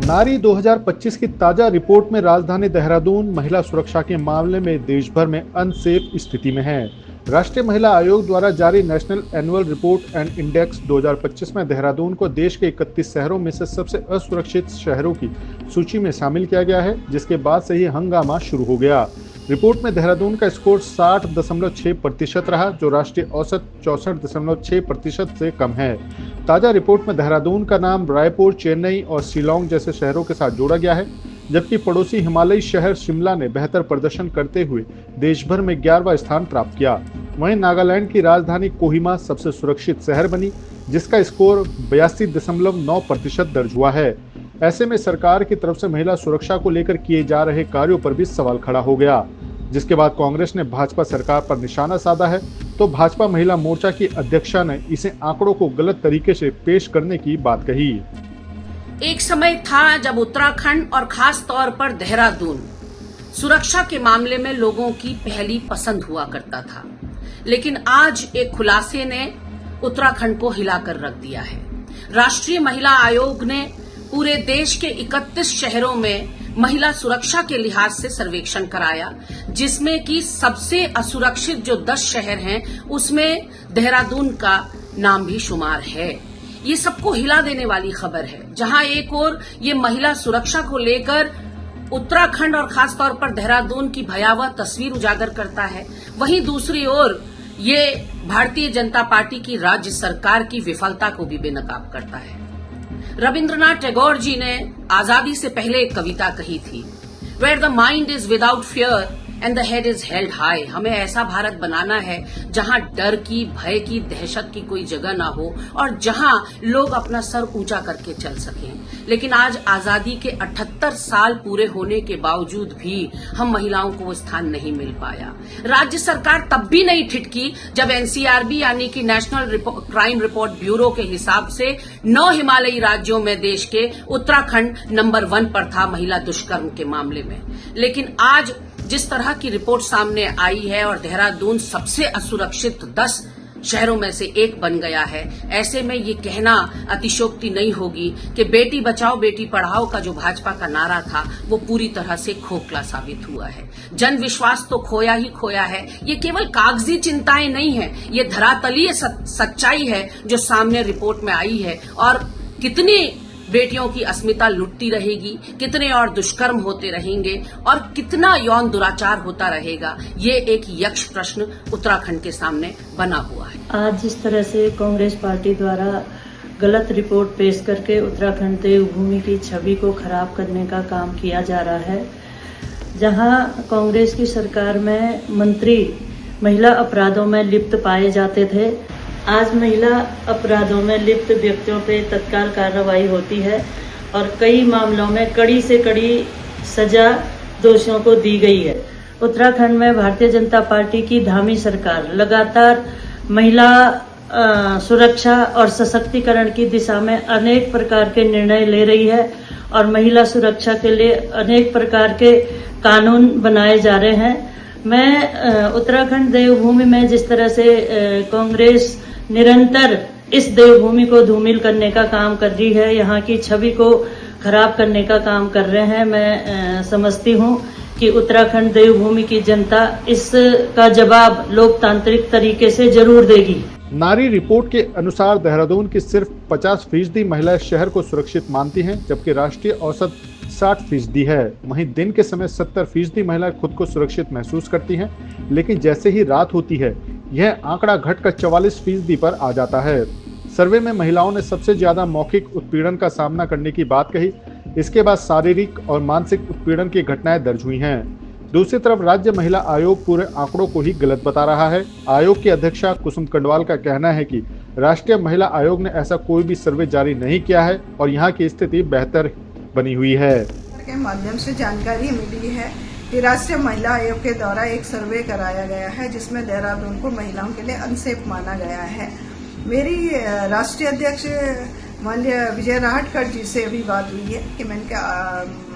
नारी 2025 की ताजा रिपोर्ट में राजधानी देहरादून महिला सुरक्षा के मामले में देश भर में अनसेफ स्थिति में है। राष्ट्रीय महिला आयोग द्वारा जारी national annual report and index 2025 में देहरादून को देश के 31 शहरों में से सबसे असुरक्षित शहरों की सूची में शामिल किया गया है, जिसके बाद से ही हंगामा शुरू हो गया। रिपोर्ट में देहरादून का स्कोर 60.6% रहा, जो राष्ट्रीय औसत 64.6% से कम है। ताजा रिपोर्ट में देहरादून का नाम रायपुर, चेन्नई और शिलांग जैसे शहरों के साथ जोड़ा गया है, जबकि पड़ोसी हिमालयी शहर शिमला ने बेहतर प्रदर्शन करते हुए देश भर में 11वां स्थान प्राप्त किया। वहीं नागालैंड की राजधानी कोहिमा सबसे सुरक्षित शहर बनी, जिसका स्कोर 82.9% दर्ज हुआ है। ऐसे में सरकार की तरफ से महिला सुरक्षा को लेकर किए जा रहे कार्यों पर भी सवाल खड़ा हो गया, जिसके बाद कांग्रेस ने भाजपा सरकार पर निशाना साधा है, तो भाजपा महिला मोर्चा की अध्यक्षा ने इसे आंकड़ों को गलत तरीके से पेश करने की बात कही। एक समय था जब उत्तराखंड और खास तौर पर देहरादून सुरक्षा के मामले में लोगों की पहली पसंद हुआ करता था, लेकिन आज एक खुलासे ने उत्तराखंड को हिलाकर रख दिया है। राष्ट्रीय महिला आयोग ने पूरे देश के 31 शहरों में महिला सुरक्षा के लिहाज से सर्वेक्षण कराया, जिसमें कि सबसे असुरक्षित जो 10 शहर हैं उसमें देहरादून का नाम भी शुमार है। ये सबको हिला देने वाली खबर है, जहां एक ओर ये महिला सुरक्षा को लेकर उत्तराखंड और खासतौर पर देहरादून की भयावह तस्वीर उजागर करता है, वहीं दूसरी ओर ये भारतीय जनता पार्टी की राज्य सरकार की विफलता को भी बेनकाब करता है। रविंद्रनाथ टैगोर जी ने आजादी से पहले एक कविता कही थी, where the mind is without fear and the head is held high. हमें ऐसा भारत बनाना है जहां डर की, भय की, दहशत की कोई जगह ना हो और जहां लोग अपना सर ऊंचा करके चल सकें। लेकिन आज आजादी के 78 साल पूरे होने के बावजूद भी हम महिलाओं को वो स्थान नहीं मिल पाया। राज्य सरकार तब भी नहीं ठिठकी जब एनसीआरबी यानी कि नेशनल क्राइम रिपोर्ट ब्यूरो के हिसाब से 9 हिमालयी राज्यों में देश के उत्तराखंड नंबर 1 पर था महिला दुष्कर्म के मामले में। लेकिन आज जिस तरह की रिपोर्ट सामने आई है और देहरादून सबसे असुरक्षित 10 शहरों में से एक बन गया है, ऐसे में ये कहना अतिशयोक्ति नहीं होगी कि बेटी बचाओ बेटी पढ़ाओ का जो भाजपा का नारा था वो पूरी तरह से खोखला साबित हुआ है। जन विश्वास तो खोया ही खोया है। ये केवल कागजी चिंताएं नहीं है, ये धरातलीय सच्चाई है जो सामने रिपोर्ट में आई है। और कितनी बेटियों की अस्मिता लुटती रहेगी, कितने और दुष्कर्म होते रहेंगे और कितना यौन दुराचार होता रहेगा, ये एक यक्ष प्रश्न उत्तराखंड के सामने बना हुआ है। आज जिस तरह से कांग्रेस पार्टी द्वारा गलत रिपोर्ट पेश करके उत्तराखंड देवभूमि की छवि को खराब करने का काम किया जा रहा है, जहां कांग्रेस की सरकार में मंत्री महिला अपराधों में लिप्त पाए जाते थे, आज महिला अपराधों में लिप्त व्यक्तियों पर तत्काल कार्रवाई होती है और कई मामलों में कड़ी से कड़ी सजा दोषियों को दी गई है। उत्तराखंड में भारतीय जनता पार्टी की धामी सरकार लगातार महिला सुरक्षा और सशक्तिकरण की दिशा में अनेक प्रकार के निर्णय ले रही है और महिला सुरक्षा के लिए अनेक प्रकार के कानून बनाए जा रहे हैं। मैं उत्तराखंड देवभूमि में जिस तरह से कांग्रेस निरंतर इस देवभूमि को धूमिल करने का काम कर रही है, यहाँ की छवि को खराब करने का काम कर रहे हैं, मैं समझती हूँ कि उत्तराखंड देवभूमि की जनता इसका जवाब लोकतांत्रिक तरीके से जरूर देगी। नारी रिपोर्ट के अनुसार देहरादून की सिर्फ 50% महिलाएं शहर को सुरक्षित मानती हैं, जबकि राष्ट्रीय औसत 60% है। वहीं दिन के समय 70% महिलाएं खुद को सुरक्षित महसूस करती हैं, लेकिन जैसे ही रात होती है यह आंकड़ा घटकर 44% पर आ जाता है। सर्वे में महिलाओं ने सबसे ज्यादा मौखिक उत्पीड़न का सामना करने की बात कही, इसके बाद शारीरिक और मानसिक उत्पीड़न की घटनाएं दर्ज हुई हैं। दूसरी तरफ राज्य महिला आयोग पूरे आंकड़ों को ही गलत बता रहा है। आयोग की अध्यक्षा कुसुम कंडवाल का कहना है कि राष्ट्रीय महिला आयोग ने ऐसा कोई भी सर्वे जारी नहीं किया है और यहाँ की स्थिति बेहतर बनी हुई है। के माध्यम से जानकारी मिली है कि राष्ट्रीय महिला आयोग के द्वारा एक सर्वे कराया गया है, जिसमें देहरादून को महिलाओं के लिए अनसेफ माना गया है। मेरी राष्ट्रीय अध्यक्ष माननीय विजय राहटकर जी से अभी बात हुई है कि मैंने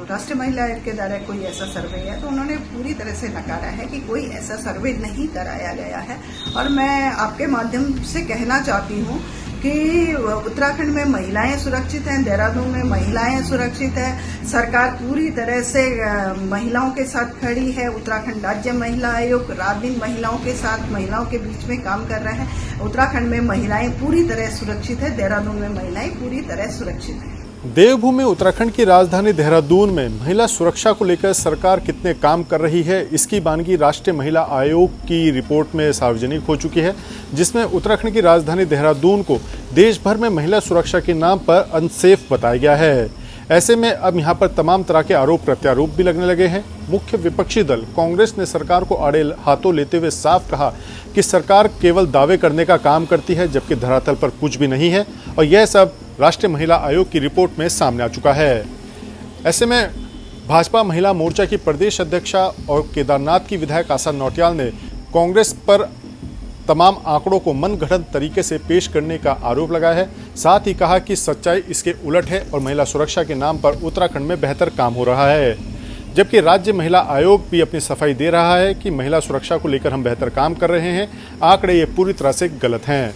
राष्ट्रीय महिला आयोग के द्वारा कोई ऐसा सर्वे है, तो उन्होंने पूरी तरह से नकारा है कि कोई ऐसा सर्वे नहीं कराया गया है। और मैं आपके माध्यम से कहना चाहती हूँ कि उत्तराखंड में महिलाएं सुरक्षित हैं, देहरादून में महिलाएं सुरक्षित है। सरकार पूरी तरह से महिलाओं के साथ खड़ी है। उत्तराखंड राज्य महिला आयोग रात दिन महिलाओं के साथ, महिलाओं के बीच में काम कर रहे हैं। उत्तराखंड में महिलाएं पूरी तरह सुरक्षित है, देहरादून में महिलाएं पूरी तरह सुरक्षित है। देवभूमि उत्तराखंड की राजधानी देहरादून में महिला सुरक्षा को लेकर सरकार कितने काम कर रही है, इसकी बानगी राष्ट्रीय महिला आयोग की रिपोर्ट में सार्वजनिक हो चुकी है, जिसमें उत्तराखंड की राजधानी देहरादून को देश भर में महिला सुरक्षा के नाम पर अनसेफ बताया गया है। ऐसे में अब यहां पर तमाम तरह के आरोप प्रत्यारोप भी लगने लगे हैं। मुख्य विपक्षी दल कांग्रेस ने सरकार को आड़े हाथों लेते हुए साफ कहा कि सरकार केवल दावे करने का काम करती है, जबकि धरातल पर कुछ भी नहीं है, और यह सब राष्ट्रीय महिला आयोग की रिपोर्ट में सामने आ चुका है। ऐसे में भाजपा महिला मोर्चा की प्रदेश अध्यक्षा और केदारनाथ की विधायक आशा नौटियाल ने कांग्रेस पर तमाम आंकड़ों को मनगढ़ंत तरीके से पेश करने का आरोप लगाया है। साथ ही कहा कि सच्चाई इसके उलट है और महिला सुरक्षा के नाम पर उत्तराखंड में बेहतर काम हो रहा है, जबकि राज्य महिला आयोग भी अपनी सफाई दे रहा है कि महिला सुरक्षा को लेकर हम बेहतर काम कर रहे हैं। आंकड़े ये पूरी तरह से गलत हैं।